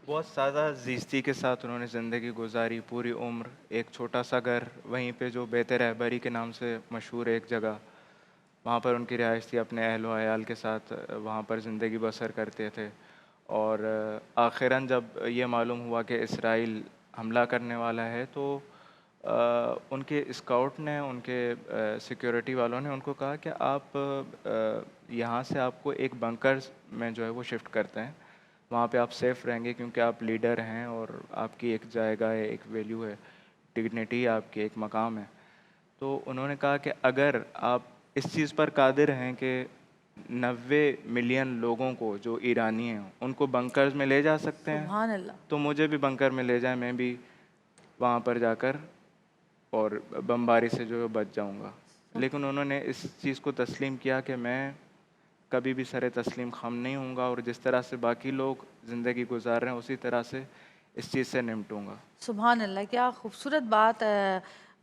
بہت سادہ زیستی کے ساتھ انہوں نے زندگی گزاری، پوری عمر. ایک چھوٹا سا گھر وہیں پہ جو بیت رہبری کے نام سے مشہور ایک جگہ، وہاں پر ان کی رہائش تھی. اپنے اہل و عیال کے ساتھ وہاں پر زندگی بسر کرتے تھے. اور آخراً جب یہ معلوم ہوا کہ اسرائیل حملہ کرنے والا ہے، تو ان کے اسکاؤٹ نے، ان کے سیکیورٹی والوں نے ان کو کہا کہ آپ یہاں سے آپ کو ایک بنکر میں جو ہے وہ شفٹ کرتے ہیں، وہاں پہ آپ سیف رہیں گے کیونکہ آپ لیڈر ہیں اور آپ کی ایک جائے گا ہے، ایک ویلیو ہے. ڈگنیٹی آپ کی، ایک مقام ہے. تو انہوں نے کہا کہ اگر آپ اس چیز پر قادر ہیں کہ 90 ملین لوگوں کو جو ایرانی ہیں ان کو بنکرز میں لے جا سکتے ہیں سبحان اللہ. تو مجھے بھی بنکر میں لے جائیں، میں بھی وہاں پر جا کر اور بمباری سے جو ہے بچ جاؤں گا. لیکن انہوں نے اس چیز کو تسلیم کیا کہ میں کبھی بھی سر تسلیم خم نہیں ہوں گا، اور جس طرح سے باقی لوگ زندگی گزار رہے ہیں اسی طرح سے اس چیز سے نمٹوں گا. سبحان اللہ، کیا خوبصورت بات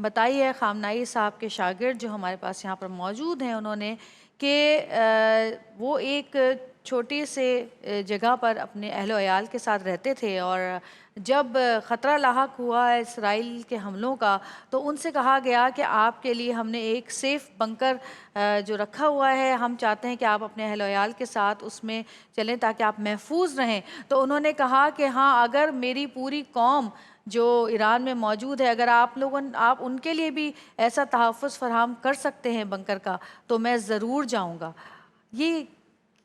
بتائی ہے خامنائی صاحب کے شاگرد جو ہمارے پاس یہاں پر موجود ہیں. انہوں نے کہ وہ ایک چھوٹی سے جگہ پر اپنے اہل و عیال کے ساتھ رہتے تھے، اور جب خطرہ لاحق ہوا اسرائیل کے حملوں کا تو ان سے کہا گیا کہ آپ کے لیے ہم نے ایک سیف بنکر جو رکھا ہوا ہے، ہم چاہتے ہیں کہ آپ اپنے اہل و عیال کے ساتھ اس میں چلیں تاکہ آپ محفوظ رہیں. تو انہوں نے کہا کہ ہاں، اگر میری پوری قوم جو ایران میں موجود ہے، اگر آپ ان کے لیے بھی ایسا تحفظ فراہم کر سکتے ہیں بنکر کا تو میں ضرور جاؤں گا. یہ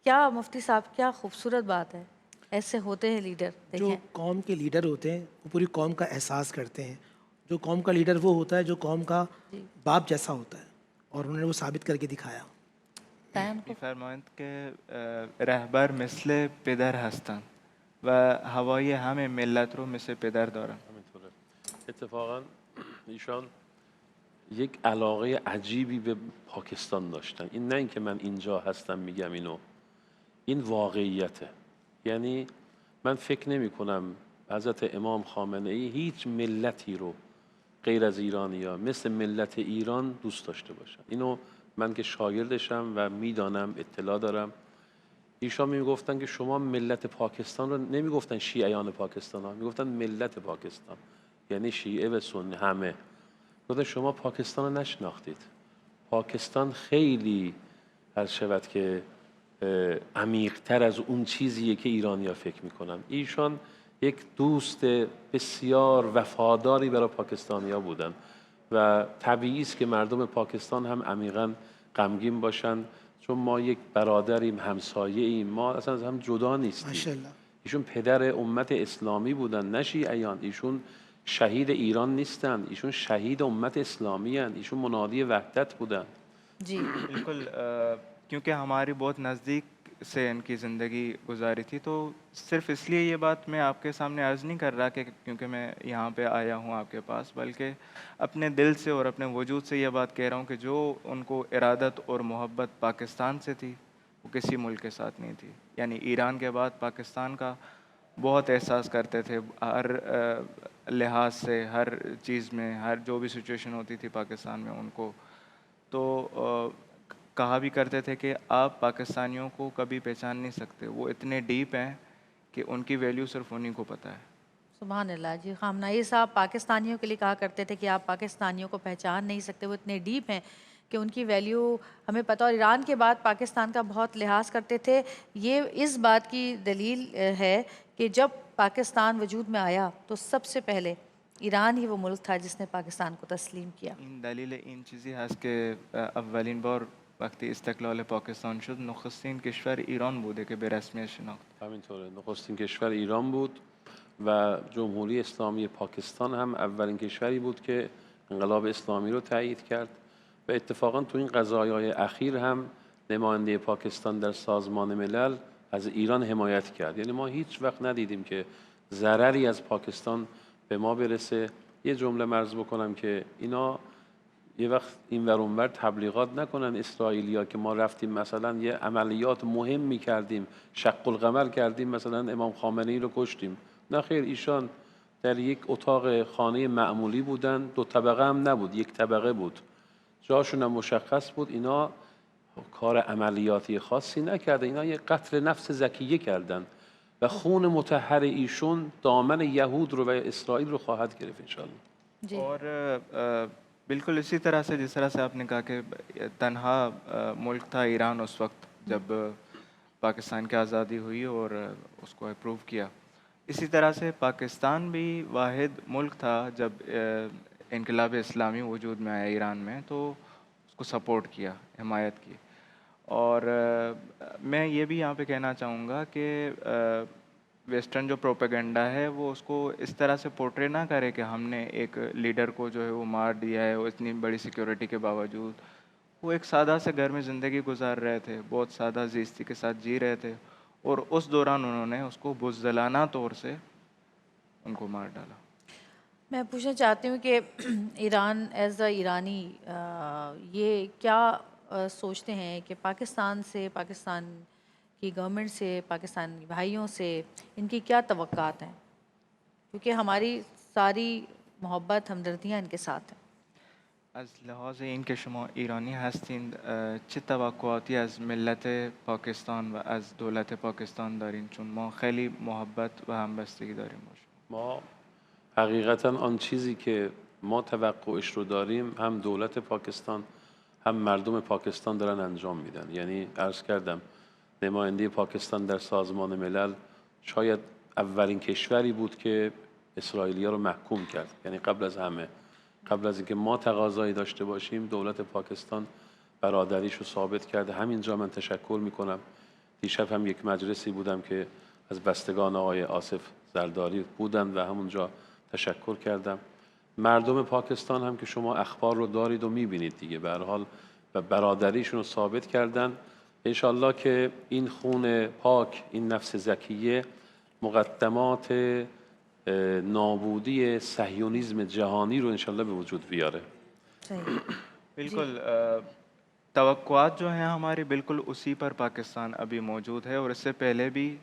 کیا مفتی صاحب، کیا خوبصورت بات ہے. ایسے ہوتے ہیں لیڈر. جو دیکھیں قوم کے لیڈر ہوتے ہیں وہ پوری قوم کا احساس کرتے ہیں. جو قوم کا لیڈر وہ ہوتا ہے جو قوم کا باپ جیسا ہوتا ہے، اور انہوں نے وہ ثابت کر کے دکھایا. میفرمایند که رهبر مثل پدر هستند و هوای همه ملت رو مثل پدر دارن. همینطوره. اتفاقا ایشان یک علاقه عجیبی به پاکستان داشتن. این نه اینکه من اینجا هستم میگم اینو، این واقعیته. یعنی من فکر نمی کنم حضرت امام خامنه ای هیچ ملتی رو غیر از ایرانیا مثل ملت ایران دوست داشته باشن. اینو من که شاگردشم و میدانم، اطلاع دارم. ایشان میگفتن که شما ملت پاکستان رو نمیگفتن شیعیان پاکستان ها، میگفتن ملت پاکستان، یعنی شیعه و سنی همه. گفتن شما پاکستان رو نشناختید. پاکستان خیلی عرض شود که عمیق‌تر از اون چیزیه که ایرانی‌ها فکر میکنن. ایشان یک دوست بسیار وفاداری برای پاکستانی‌ها بودن و طبیعی است که مردم پاکستان هم عمیقاً غمگین باشن، چون ما یک برادریم، همسایه ایم، ما اصلا از هم جدا نیستیم. ماشاءالله. ایشون پدر امت اسلامی بودن، نه شیعیان. ایشون شهید ایران نیستن، ایشون شهید امت اسلامی هستند. ایشون منادی وحدت بودن. جی بالکل. کیونکہ ہماری بہت نزدیک سے ان کی زندگی گزاری تھی، تو صرف اس لیے یہ بات میں آپ کے سامنے عرض نہیں کر رہا کہ کیونکہ میں یہاں پہ آیا ہوں آپ کے پاس، بلکہ اپنے دل سے اور اپنے وجود سے یہ بات کہہ رہا ہوں کہ جو ان کو ارادت اور محبت پاکستان سے تھی وہ کسی ملک کے ساتھ نہیں تھی. یعنی ایران کے بعد پاکستان کا بہت احساس کرتے تھے ہر لحاظ سے، ہر چیز میں، ہر جو بھی سچویشن ہوتی تھی پاکستان میں ان کو. تو کہا بھی کرتے تھے کہ آپ پاکستانیوں کو کبھی پہچان نہیں سکتے، وہ اتنے ڈیپ ہیں کہ ان کی ویلیو صرف انہیں کو پتہ ہے. سبحان اللہ. جی خامنائی صاحب پاکستانیوں کے لیے کہا کرتے تھے کہ آپ پاکستانیوں کو پہچان نہیں سکتے، وہ اتنے ڈیپ ہیں کہ ان کی ویلیو ہمیں پتہ. اور ایران کے بعد پاکستان کا بہت لحاظ کرتے تھے. یہ اس بات کی دلیل ہے کہ جب پاکستان وجود میں آیا تو سب سے پہلے ایران ہی وہ ملک تھا جس نے پاکستان کو تسلیم کیا. این دلیل این چیزی هست که اولین بار وقتی استقلال پاکستان شد نخستین کشور ایران بوده که به رسمیت شناخت. همینطوره. نخستین کشور ایران بود و جمهوری اسلامی پاکستان هم اولین کشوری بود که انقلاب اسلامی رو تایید کرد و اتفاقا تو این قضایای اخیر هم نماینده پاکستان در سازمان ملل از ایران حمایت کرد. یعنی ما هیچ وقت ندیدیم که ضرری از پاکستان به ما برسه. یه جمله مرز بکنم که اینا یه وقت این ور اون ور تبلیغات نکنن اسرائیلیا که ما رفتیم مثلا یه عملیات مهمی کردیم، شق القمر کردیم، مثلا امام خامنه‌ای رو کشتیم. نه خیر، ایشان در یک اتاق خانه معمولی بودن، 2 طبقه هم نبود، 1 طبقه بود، جاشون هم مشخص بود. اینا کار عملیاتی خاصی نکردن، اینا یه قتل نفس زکیه کردن و خون مطهر ایشون دامن یهود رو و اسرائیل رو خواهد گرفت انشاءالله. جی اور بالکل اسی طرح سے جس طرح سے آپ نے کہا کہ تنہا ملک تھا ایران اس وقت جب پاکستان کی آزادی ہوئی اور اس کو اپروو کیا، اسی طرح سے پاکستان بھی واحد ملک تھا جب انقلاب اسلامی وجود میں آیا ایران میں تو اس کو سپورٹ کیا، حمایت کی. اور میں یہ بھی یہاں پہ کہنا چاہوں گا کہ ویسٹرن جو پروپیگنڈا ہے وہ اس کو اس طرح سے پورٹری نہ کرے کہ ہم نے ایک لیڈر کو جو ہے وہ مار دیا ہے، وہ اتنی بڑی سیکیورٹی کے باوجود وہ ایک سادہ سے گھر میں زندگی گزار رہے تھے، بہت سادہ زیستی کے ساتھ جی رہے تھے، اور اس دوران انہوں نے اس کو بزدلانہ طور سے ان کو مار ڈالا۔ میں پوچھنا چاہتی ہوں کہ ایران ایز اے ایرانی یہ کیا سوچتے ہیں کہ پاکستان سے، پاکستان کی گورنمنٹ سے، پاکستانی بھائیوں سے ان کی کیا توقعات ہیں؟ کیونکہ ہماری ساری محبت ہمدردیاں ان کے ساتھ ہیں۔ از لحاظ این که شما ایرانی هستین چه توقعاتی از ملت پاکستان و از دولت پاکستان دارین؟ چون ما خیلی محبت و همبستگی داریم با شما. ما حقیقتا آن چیزی که ما توقعش رو داریم هم دولت پاکستان هم مردم پاکستان دارن انجام میدن. یعنی عرض کردم نماینده پاکستان در سازمان ملل شاید اولین کشوری بود که اسرائیلیا رو محکوم کرد. یعنی قبل از همه، قبل از اینکه ما تقاضایی داشته باشیم، دولت پاکستان برادریش رو ثابت کرده. همینجا من تشکر میکنم. دیشب هم یک مجلسی بودم که از بستگان آقای آصف زرداری بودند و همونجا تشکر کردم. مردم پاکستان هم که شما اخبار رو دارید و میبینید دیگه، به هر حال و برادریشون رو ثابت کردن. انشالله که این خون پاک، این نفس زکیه مقدمات نابودی صهیونیسم جهانی رو انشالله به وجود بیاره. صحیح. بالکل توقعات جو ہیں ہماری بالکل اسی پر پاکستان ابھی موجود ہے، اور اس سے پہلے بھی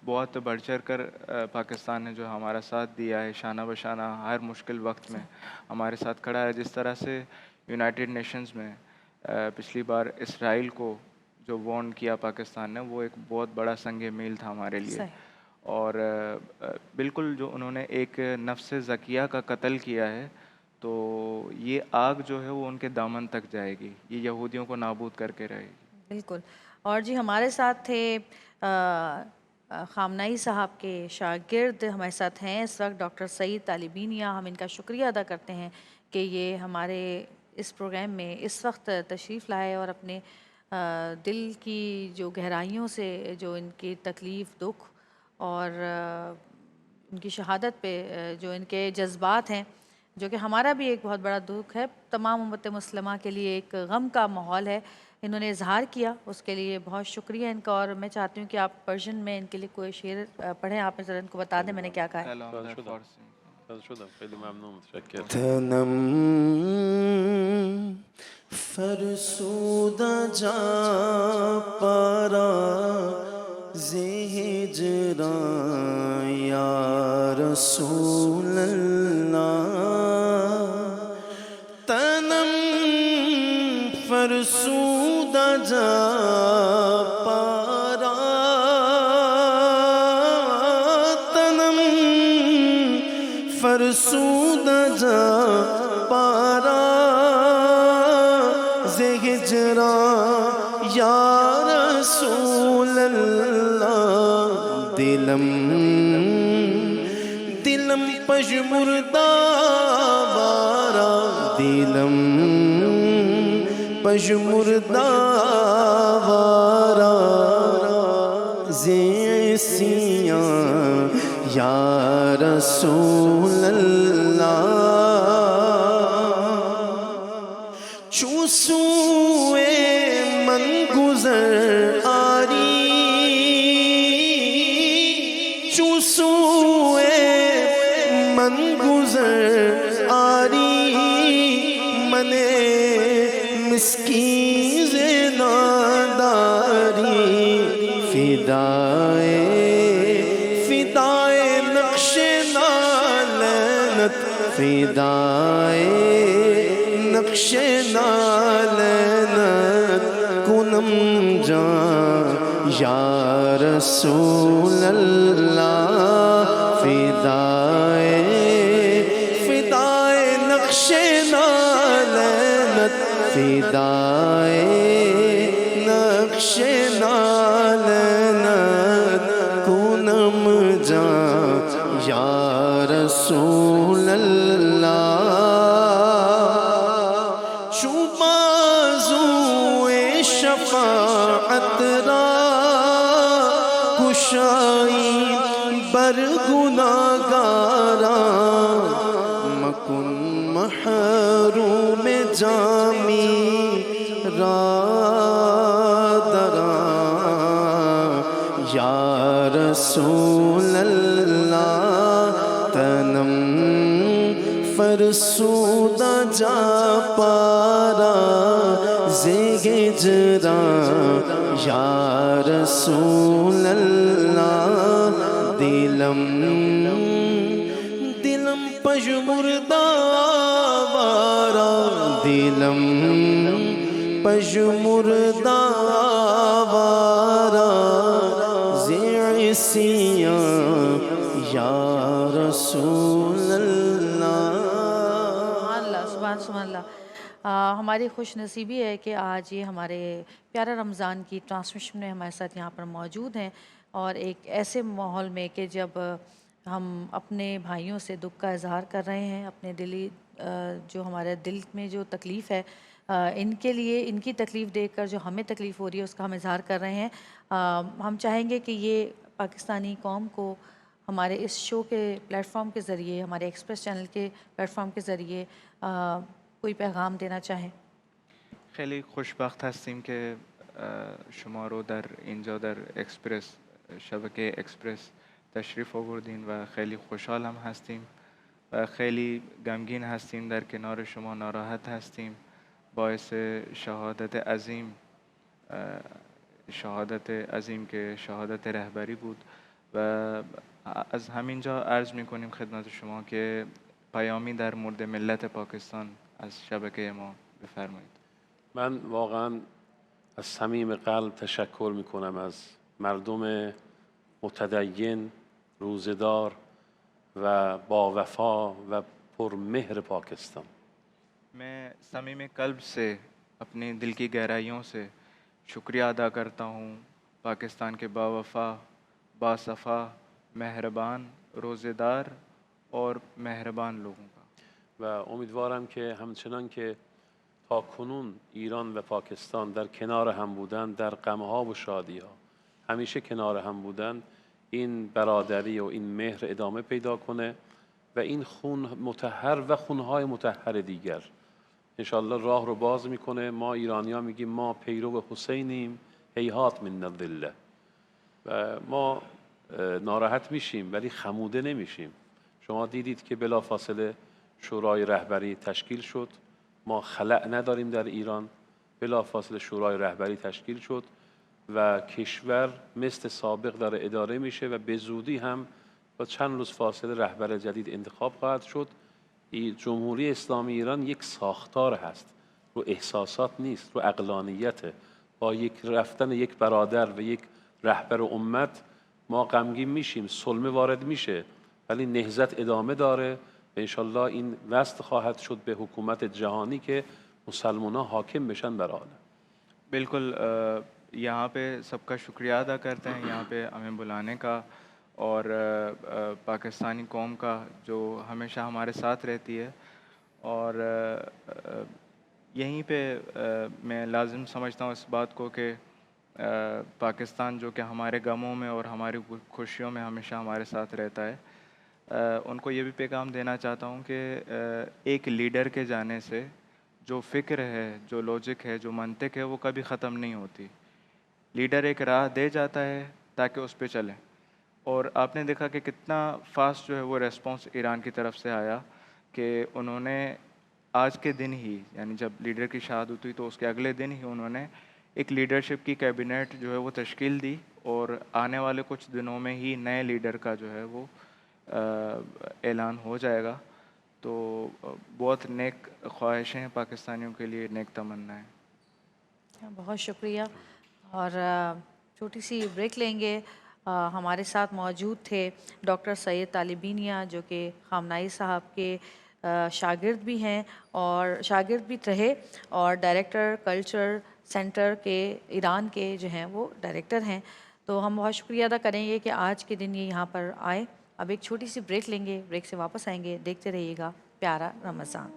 بہت بڑھ چڑھ کر پاکستان نے جو ہمارا ساتھ دیا ہے، شانہ بشانہ ہر مشکل وقت میں ہمارے ساتھ کھڑا ہے. جس طرح سے یونائٹڈ نیشنز میں پچھلی بار اسرائیل کو جو وارن کیا پاکستان نے، وہ ایک بہت بڑا سنگ میل تھا ہمارے لیے. اور بالکل جو انہوں نے ایک نفس زکیہ کا قتل کیا ہے، تو یہ آگ جو ہے وہ ان کے دامن تک جائے گی، یہ یہودیوں کو نابود کر کے رہے گی. بالکل. اور جی ہمارے ساتھ تھے خامنائی صاحب کے شاگرد ہمارے ساتھ ہیں اس وقت ڈاکٹر سعید طالبینیا. ہم ان کا شکریہ ادا کرتے ہیں کہ یہ ہمارے اس پروگرام میں اس وقت تشریف لائے اور اپنے دل کی جو گہرائیوں سے جو ان کی تکلیف، دکھ اور ان کی شہادت پہ جو ان کے جذبات ہیں، جو کہ ہمارا بھی ایک بہت بڑا دکھ ہے، تمام امت مسلمہ کے لیے ایک غم کا ماحول ہے، انہوں نے اظہار کیا، اس کے لیے بہت شکریہ ان کا. اور میں چاہتی ہوں کہ آپ پرشین میں ان کے لیے کوئی شعر پڑھیں. آپ ذرا ان کو بتا دیں میں نے کیا کہا ہے. خیلی ممنون، متشکرم. تنم فرسودہ جا پارا زہجراں یا رسول اللہ. تنم فرسودہ جا پارا، تنم فرسودہ جا پارا زہجراں یا رسول اللہ. دلم پژمردہ بارا، دلم پژمردہ بارا زیسیاں یا رسول اللہ. چوسوئے من گزر آری، چوسوئے من گزر آری، منے مسکین ناداری. فدائے نقش نالینت، فدائے نقش نالینت کنم جان یا رسول اللہ. فدائے نقش نالینت، فدائے نقش نالینت کنم جان یا رسول اللہ. چو بازوئے شفاعت را کشائی برگناگارا مکن محروم جامی رادرا یا رسول اللہ تنم فرسودہ جا پارا زیگ جرا یا رسول اللہ دلم پژمردہ وارا دلم پژمردہ وارا زیسیاں یا رسول اللہ. سبحان اللہ، سبحان اللہ. ہماری خوش نصیبی ہے کہ آج یہ ہمارے پیارا رمضان کی ٹرانسمیشن میں ہمارے ساتھ یہاں پر موجود ہیں، اور ایک ایسے ماحول میں کہ جب ہم اپنے بھائیوں سے دکھ کا اظہار کر رہے ہیں، اپنے دلی جو ہمارے دل میں جو تکلیف ہے ان کے لیے، ان کی تکلیف دیکھ کر جو ہمیں تکلیف ہو رہی ہے اس کا ہم اظہار کر رہے ہیں. ہم چاہیں گے کہ یہ پاکستانی قوم کو ہمارے اس شو کے پلیٹ فارم کے ذریعے، ہمارے ایکسپریس چینل کے پلیٹ فارم کے ذریعے کوئی پیغام دینا چاہیں. خیلی خوشبخت هستیم که شما رو در اینجا در اکسپرس، شبکه اکسپرس تشریف آوردین و خیلی خوشحال هم هستیم و خیلی غمگین هستیم در کنار شما، ناراحت هستیم باعث شهادت عظیم که شهادت رهبری بود و از همینجا عرض میکنیم خدمت شما که پیامی در مورد ملت پاکستان از شبکه ما بفرمایید. من واقعا از صمیم قلب تشکر میکنم از مردم متدین، روزدار و با وفا و پرمهر پاکستان. میں صمیم قلب سے اپنی دل کی گہرائیوں سے شکریہ ادا کرتا ہوں پاکستان کے باوفا، باصفا، مہربان، روزدار اور مہربان لوگوں کا. و امیدوارم که همچنان که تا کنون ایران و پاکستان در کنار هم بودن، در غمها و شادیها همیشه کنار هم بودن، این برادری و این مهر ادامه پیدا کنه و این خون مطهر و خونهای مطهر دیگر انشالله راه رو باز میکنه. ما ایرانی‌ها میگیم ما پیرو حسینیم، هیهات من الذله. و ما ناراحت میشیم ولی خموده نمیشیم. شما دیدید که بلافاصله شورای رهبری تشکیل شد. ما خلأ نداریم در ایران. بلافاصله شورای رهبری تشکیل شد و کشور مثل سابق داره اداره میشه و به زودی هم با چند روز فاصله رهبر جدید انتخاب خواهد شد. جمهوری اسلامی ایران یک ساختار هست، رو احساسات نیست، رو عقلانیته. با یک رفتن یک برادر و یک رهبر امت ما غمگین میشیم، سلمه وارد میشه ولی نهضت ادامه داره و انشالله این وصل خواهد شد به حکومت جهانی که مسلمان‌ها حاکم بشن بر عالم. بالکل یہاں پہ سب کا شکریہ ادا کرتے ہیں یہاں پہ ہمیں بلانے کا، اور پاکستانی قوم کا جو ہمیشہ ہمارے ساتھ رہتی ہے. اور یہیں پہ میں لازم سمجھتا ہوں اس بات کو کہ پاکستان جو کہ ہمارے غموں میں اور ہماری خوشیوں میں ہمیشہ ہمارے ساتھ رہتا ہے، ان کو یہ بھی پیغام دینا چاہتا ہوں کہ ایک لیڈر کے جانے سے جو فکر ہے، جو لوجک ہے، جو منطق ہے، وہ کبھی ختم نہیں ہوتی. لیڈر ایک راہ دے جاتا ہے تاکہ اس پہ چلیں، اور آپ نے دیکھا کہ کتنا فاسٹ جو ہے وہ ریسپانس ایران کی طرف سے آیا کہ انہوں نے آج کے دن ہی، یعنی جب لیڈر کی شہادت ہوئی تو اس کے اگلے دن ہی انہوں نے ایک لیڈرشپ کی کیبنیٹ جو ہے وہ تشکیل دی، اور آنے والے کچھ دنوں میں ہی نئے لیڈر کا جو ہے وہ اعلان ہو جائے گا. تو بہت نیک خواہشیں ہیں پاکستانیوں کے لیے، نیک تمنا ہے. بہت شکریہ. اور چھوٹی سی بریک لیں گے. ہمارے ساتھ موجود تھے ڈاکٹر سید طالبینیا جو کہ خامنائی صاحب کے شاگرد بھی ہیں اور شاگرد بھی رہے، اور ڈائریکٹر کلچر سینٹر کے ایران کے جو ہیں وہ ڈائریکٹر ہیں. تو ہم بہت شکریہ ادا کریں گے کہ آج کے دن یہ یہاں پر آئے. اب ایک چھوٹی سی بریک لیں گے، بریک سے واپس آئیں گے. دیکھتے رہیے گا پیارا رمضان.